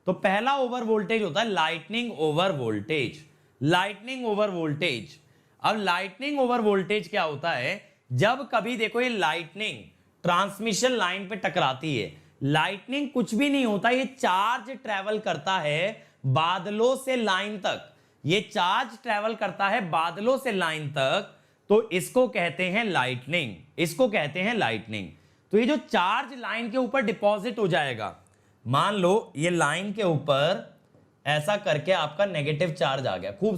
तो पहला over voltage होता है lightning over voltage. Lightning over voltage, अब लाइटनिंग ओवर वोल्टेज क्या होता है, जब कभी देखो ये लाइटनिंग ट्रांसमिशन लाइन पे टकराती है, लाइटनिंग कुछ भी नहीं होता, ये चार्ज ट्रेवल करता है बादलों से लाइन तक, ये चार्ज ट्रेवल करता है बादलों से लाइन तक, तो इसको कहते हैं लाइटनिंग, इसको कहते हैं लाइटनिंग। तो ये जो चार्ज लाइन के ऊपर डिपॉजिट हो जाएगा, मान लो ये लाइन के ऊपर ऐसा करके आपका नेगेटिव चार्ज आ गया, खूब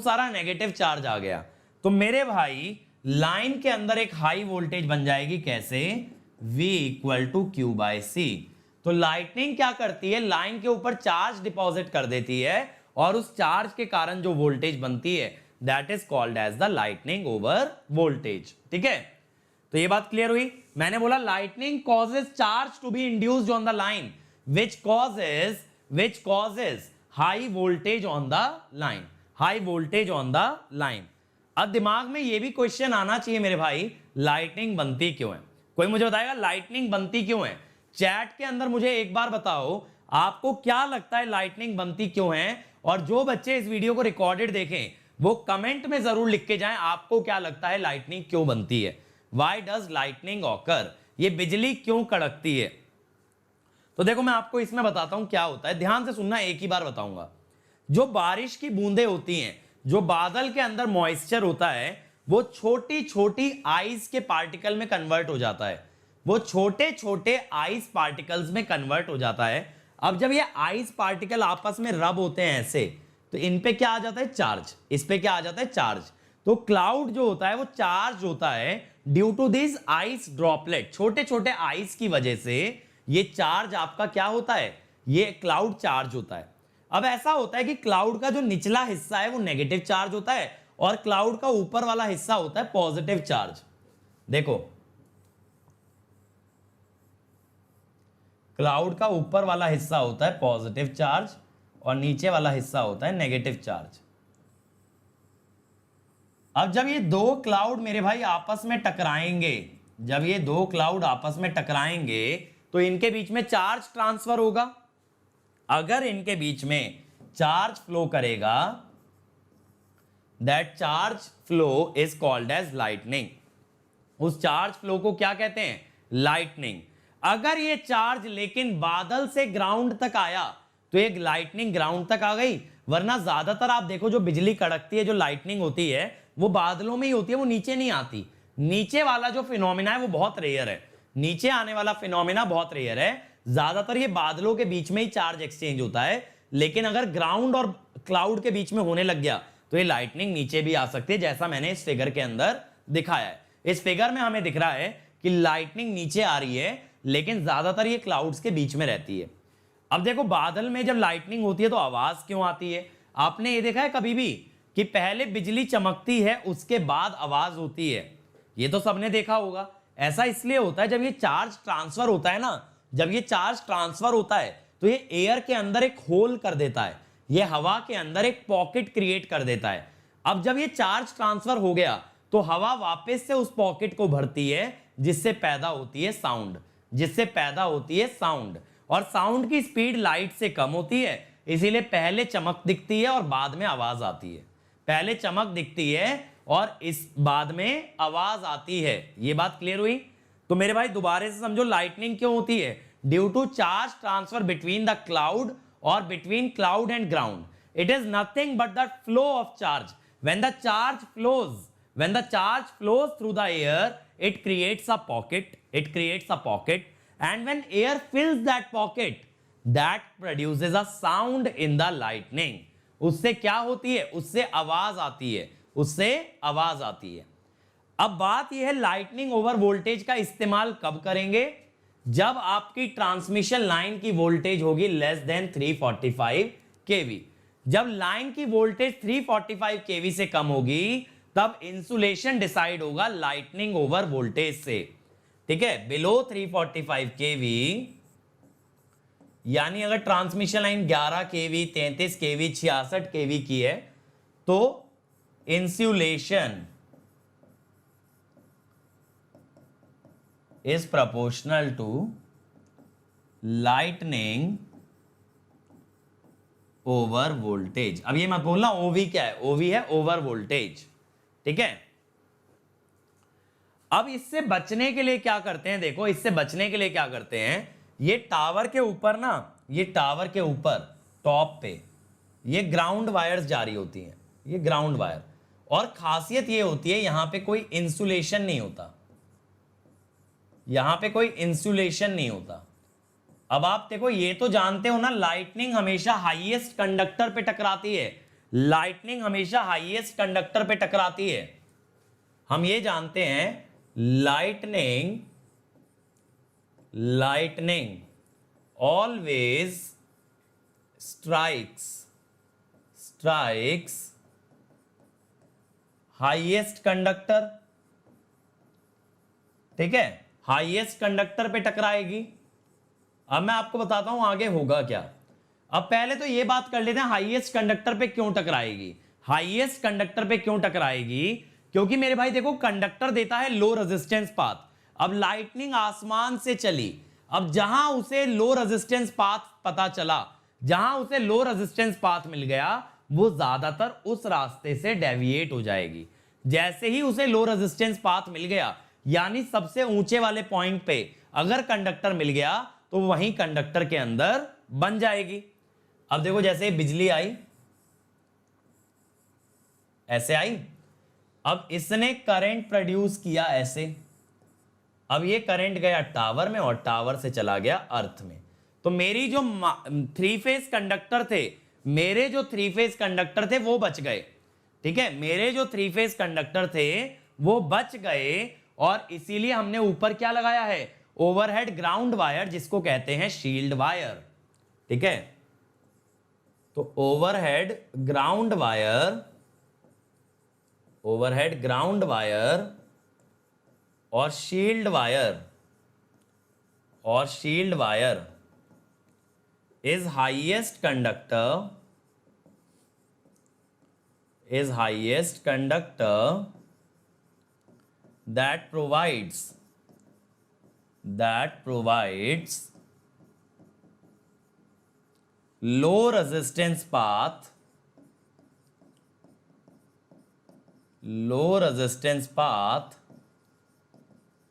सारा नेगेटिव चार्ज आ गया, तो मेरे भाई लाइन के अंदर एक हाई वोल्टेज बन जाएगी, कैसे, V equal to Q by C. तो लाइटनिंग क्या करती है, लाइन के ऊपर चार्ज डिपॉजिट कर देती है और उस चार्ज के कारण जो वोल्टेज बनती है that is called as the lightning over voltage. ठीक है, तो ये बात क्लियर हुई। मैंने बोला lightning causes charge to be induced on the line which causes high voltage on the line, high voltage on the line. अब दिमाग में ये भी क्वेश्चन आना चाहिए मेरे भाई, लाइटनिंग बनती क्यों है, कोई मुझे बताएगा लाइटनिंग बनती क्यों है। चैट के अंदर मुझे एक बार बताओ आपको क्या लगता है लाइटनिंग बनती क्यों है, और जो बच्चे इस वीडियो को रिकॉर्डेड देखें वो कमेंट में जरूर लिख के जाएं आपको क्या लगता है लाइटनिंग क्यों बनती है। Why does lightning occur? ये बिजली क्यों कड़कती है। तो देखो मैं आपको इसमें बताता हूं क्या होता है, ध्यान से सुनना, एक ही बार बताऊंगा। जो बारिश की बूंदें होती हैं, जो बादल के अंदर मॉइस्चर होता है, वो छोटी छोटी आइस के पार्टिकल में कन्वर्ट हो जाता है, वो छोटे छोटे आइस पार्टिकल्स में कन्वर्ट हो जाता है। अब जब ये आइस पार्टिकल आपस में रब होते हैं ऐसे, तो इन पे क्या आ जाता है, चार्ज, इस पे क्या आ जाता है, चार्ज। तो क्लाउड जो होता है वो चार्ज होता है due to this ice droplet, छोटे छोटे आइस की वजह से ये चार्ज आपका क्या होता है, ये क्लाउड चार्ज होता है। अब ऐसा होता है कि क्लाउड का जो निचला हिस्सा है वो नेगेटिव चार्ज होता है और क्लाउड का ऊपर वाला हिस्सा होता है पॉजिटिव चार्ज। देखो क्लाउड का ऊपर वाला हिस्सा होता है पॉजिटिव चार्ज और नीचे वाला हिस्सा होता है नेगेटिव चार्ज। अब जब ये दो क्लाउड मेरे भाई आपस में टकराएंगे, जब ये दो क्लाउड आपस में टकराएंगे तो इनके बीच में चार्ज ट्रांसफर होगा। अगर इनके बीच में चार्ज फ्लो करेगा, that charge flow is called as lightning. उस चार्ज फ्लो को क्या कहते हैं, लाइटनिंग। अगर ये चार्ज लेकिन बादल से ग्राउंड तक आया तो एक लाइटनिंग ग्राउंड तक आ गई, वरना ज्यादातर आप देखो जो बिजली कड़कती है, जो लाइटनिंग होती है वो बादलों में ही होती है, वो नीचे नहीं आती। नीचे वाला जो फिनोमिना है वो बहुत रेयर है, नीचे आने वाला फिनोमिना बहुत रेयर है, ज्यादातर ये बादलों के बीच में ही चार्ज एक्सचेंज होता है। लेकिन अगर ग्राउंड और क्लाउड के बीच में होने लग गया तो ये लाइटनिंग नीचे भी आ सकती है, जैसा मैंने इस फिगर के अंदर दिखाया है। इस फिगर में हमें दिख रहा है कि लाइटनिंग नीचे आ रही है लेकिन ज्यादातर ये क्लाउड्स के बीच में रहती है। अब देखो बादल में जब लाइटनिंग होती है तो आवाज क्यों आती है, आपने ये देखा है कभी भी कि पहले बिजली चमकती है उसके बाद आवाज होती है, ये तो सबने देखा होगा। ऐसा इसलिए होता है जब ये चार्ज ट्रांसफर होता है ना, जब ये चार्ज ट्रांसफर होता है तो ये एयर के अंदर एक होल कर देता है, ये हवा के अंदर एक पॉकेट क्रिएट कर देता है। अब जब ये चार्ज ट्रांसफर हो गया तो हवा वापस से उस पॉकेट को भरती है जिससे पैदा होती है साउंड, जिससे पैदा होती है साउंड। और साउंड की स्पीड लाइट से कम होती है, इसीलिए पहले चमक दिखती है और बाद में आवाज आती है, पहले चमक दिखती है और इस बाद में आवाज आती है। ये बात क्लियर हुई। तो मेरे भाई दोबारा से समझो लाइटनिंग क्यों होती है, due to charge transfer between the cloud और between cloud and ground. It is nothing but the flow of charge. When the charge flows through the air, it creates a pocket, and when air fills that pocket, that produces a sound in the lightning. उससे क्या होती है, उससे आवाज आती है, उससे आवाज आती है। अब बात यह है लाइटनिंग ओवर वोल्टेज का इस्तेमाल कब करेंगे, जब आपकी ट्रांसमिशन लाइन की वोल्टेज होगी लेस देन 345 केवी। जब लाइन की वोल्टेज 345 केवी से कम होगी तब इंसुलेशन डिसाइड होगा लाइटनिंग ओवर वोल्टेज से। ठीक है, बिलो 345 केवी, यानी अगर ट्रांसमिशन लाइन 11 केवी, 33 केवी, 66 केवी की है तो insulation is proportional to lightning over voltage. अब ये मत बोलना ओवी क्या है, ओवी है ओवर वोल्टेज, ठीक है। अब इससे बचने के लिए क्या करते हैं, देखो इससे बचने के लिए क्या करते हैं, ये टावर के ऊपर ना, ये टावर के ऊपर टॉप पे ये ग्राउंड वायर्स जारी होती हैं, ये ग्राउंड वायर, और खासियत ये होती है यहां पे कोई इंसुलेशन नहीं होता, यहां पे कोई इंसुलेशन नहीं होता। अब आप देखो ये तो जानते हो ना, लाइटनिंग हमेशा हाईएस्ट कंडक्टर पे टकराती है, लाइटनिंग हमेशा हाईएस्ट कंडक्टर पे टकराती है। हम ये जानते हैं lightning always strikes highest conductor, ठीक है, हाईएस्ट कंडक्टर पे टकराएगी। अब मैं आपको बताता हूं आगे होगा क्या। अब पहले तो ये बात कर लेते हैं हाईएस्ट कंडक्टर पे क्यों टकराएगी। हाईएस्ट कंडक्टर पे क्यों टकराएगी, क्योंकि मेरे भाई देखो कंडक्टर देता है लो रेजिस्टेंस पाथ। अब लाइटनिंग आसमान से चली, अब जहां उसे लो रेजिस्टेंस पाथ पता चला, जहां उसे लो रेजिस्टेंस पाथ मिल गया, वो ज्यादातर उस रास्ते से डेविएट हो जाएगी। जैसे ही उसे लो रेजिस्टेंस पाथ मिल गया, यानी सबसे ऊंचे वाले पॉइंट पे अगर कंडक्टर मिल गया तो वहीं कंडक्टर के अंदर बन जाएगी। अब देखो जैसे बिजली आई, ऐसे आई, अब इसने करंट प्रोड्यूस किया ऐसे, अब ये करंट गया टावर में और टावर से चला गया अर्थ में। तो मेरी जो थ्री फेज कंडक्टर थे, मेरे जो थ्री फेज कंडक्टर थे वो बच गए, ठीक है, मेरे जो थ्री फेज कंडक्टर थे वो बच गए, और इसीलिए हमने ऊपर क्या लगाया है, ओवरहेड ग्राउंड वायर, जिसको कहते हैं शील्ड वायर, ठीक है। तो ओवरहेड ग्राउंड वायर और shield wire is highest conductor that provides low resistance path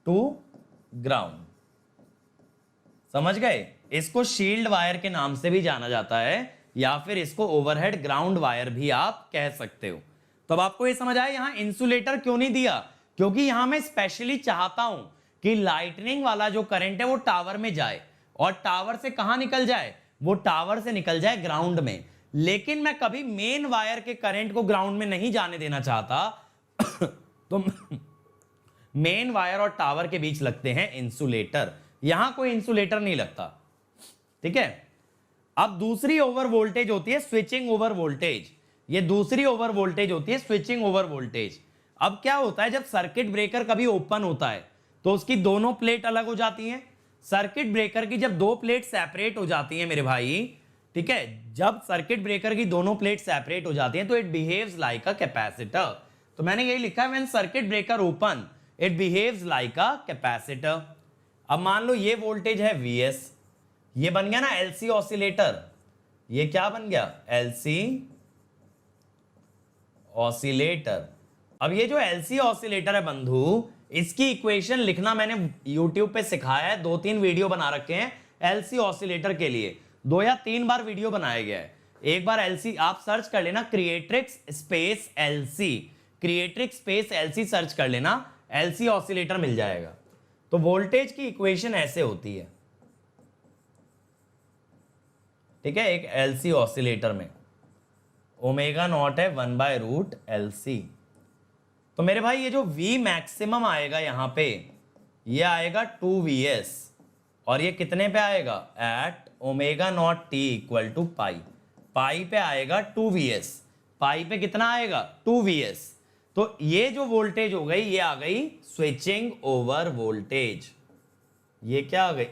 to ground। समझ गए, इसको शील्ड वायर के नाम से भी जाना जाता है, या फिर इसको ओवरहेड ग्राउंड वायर भी आप कह सकते हो। तो अब आपको ये समझ आया यहां इंसुलेटर क्यों नहीं दिया, क्योंकि यहां मैं स्पेशली चाहता हूं कि लाइटनिंग वाला जो करंट है वो टावर में जाए, और टावर से कहां निकल जाए, वो टावर से निकल जाए ग्राउंड में। लेकिन मैं कभी मेन वायर के करंट को ग्राउंड में नहीं जाने देना चाहता तो मेन वायर और टावर के बीच लगते हैं इंसुलेटर, यहां कोई इंसुलेटर नहीं लगता, ठीक है। अब दूसरी ओवर वोल्टेज होती है स्विचिंग ओवर वोल्टेज, ये दूसरी ओवर वोल्टेज होती है स्विचिंग ओवर वोल्टेज। अब क्या होता है, जब सर्किट ब्रेकर कभी ओपन होता है तो उसकी दोनों प्लेट अलग हो जाती हैं। सर्किट ब्रेकर की जब दो प्लेट सेपरेट हो जाती हैं मेरे भाई, ठीक है, जब सर्किट ब्रेकर की दोनों प्लेट सेपरेट हो जाती हैं तो it behaves like a capacitor. तो मैंने यही लिखा है, when circuit breaker open it behaves like a capacitor. अब मान लो ये वोल्टेज है Vs, ये बन गया ना LC ऑसिलेटर, ये क्या बन गया, LC ऑसिलेटर। अब ये जो LC ऑसिलेटर है बंधु, इसकी इक्वेशन लिखना मैंने YouTube पे सिखाया है, 2-3 वीडियो बना रखे हैं LC ऑसिलेटर के लिए, 2 या 3 बार वीडियो बनाया गया है। एक बार LC आप सर्च कर लेना, क्रिएट्रिक्स स्पेस LC सर्च कर लेना, LC ऑसिलेटर मिल जाएगा। तो वोल्टेज की इक्वेशन ऐसे होती है, ठीक है, एक LC ऑसिलेटर में ओमेगा नॉट है 1/√LC। तो मेरे भाई ये जो V मैक्सिमम आएगा यहां पे, ये आएगा 2Vs, और ये कितने पे आएगा, at omega naught T equal to pi, pi पे आएगा 2Vs, पाई पे कितना आएगा 2Vs। तो ये जो वोल्टेज हो गई, ये आ गई स्विचिंग ओवर वोल्टेज, ये क्या आ गई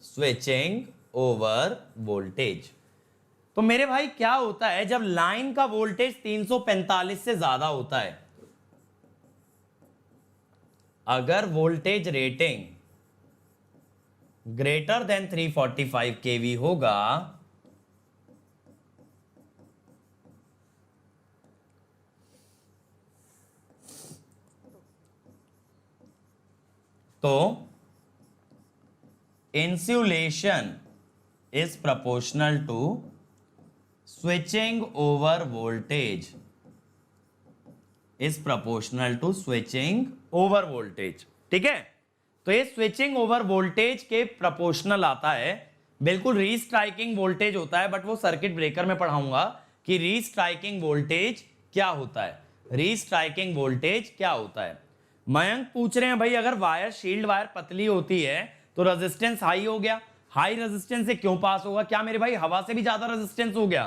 स्विचिंग ओवर वोल्टेज। तो मेरे भाई क्या होता है, जब लाइन का वोल्टेज 345 से ज्यादा होता है, अगर voltage rating greater than 345 kV होगा, तो insulation is proportional to switching over voltage, is proportional to switching over voltage. ठीक है, तो ये स्विचिंग ओवर वोल्टेज के प्रोपोर्शनल आता है। बिल्कुल रीस्ट्राइकिंग वोल्टेज होता है, बट वो सर्किट ब्रेकर में पढ़ाऊंगा कि रीस्ट्राइकिंग वोल्टेज क्या होता है, रीस्ट्राइकिंग वोल्टेज क्या होता है। मयंक पूछ रहे हैं भाई अगर वायर शील्ड वायर पतली होती है तो रेजिस्टेंस हाई हो गया, हाई रेजिस्टेंस से क्यों पास होगा? क्या मेरे भाई हवा से भी ज्यादा रेजिस्टेंस हो गया?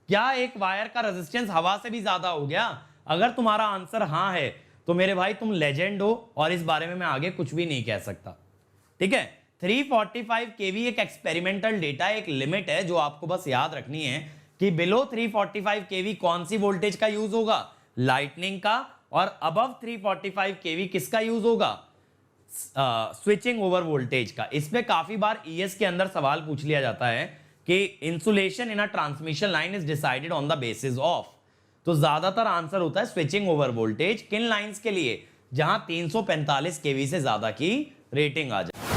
क्या एक वायर का रेजिस्टेंस हवा से भी ज्यादा हो गया? अगर तुम्हारा आंसर हाँ है तो मेरे भाई तुम लेजेंड हो, और इस बारे में मैं आगे कुछ भी नहीं कह सकता। ठीक है, 345 केवी एक एक्सपेरिमेंटल डेटा, एक लिमिट है जो आपको बस याद रखनी है कि बिलो 345 केवी कौन सी वोल्टेज का यूज होगा? लाइटनिंग का। और अबव 345 केवी किसका यूज होगा? स्विचिंग ओवर वोल्टेज का। इस पे काफी बार ईएस के अंदर सवाल पूछ लिया जाता है कि insulation in a transmission line is decided on the basis of, तो ज्यादातर आंसर होता है स्विचिंग ओवर वोल्टेज। किन लाइंस के लिए? जहां 345 केवी से ज्यादा की रेटिंग आ जाए।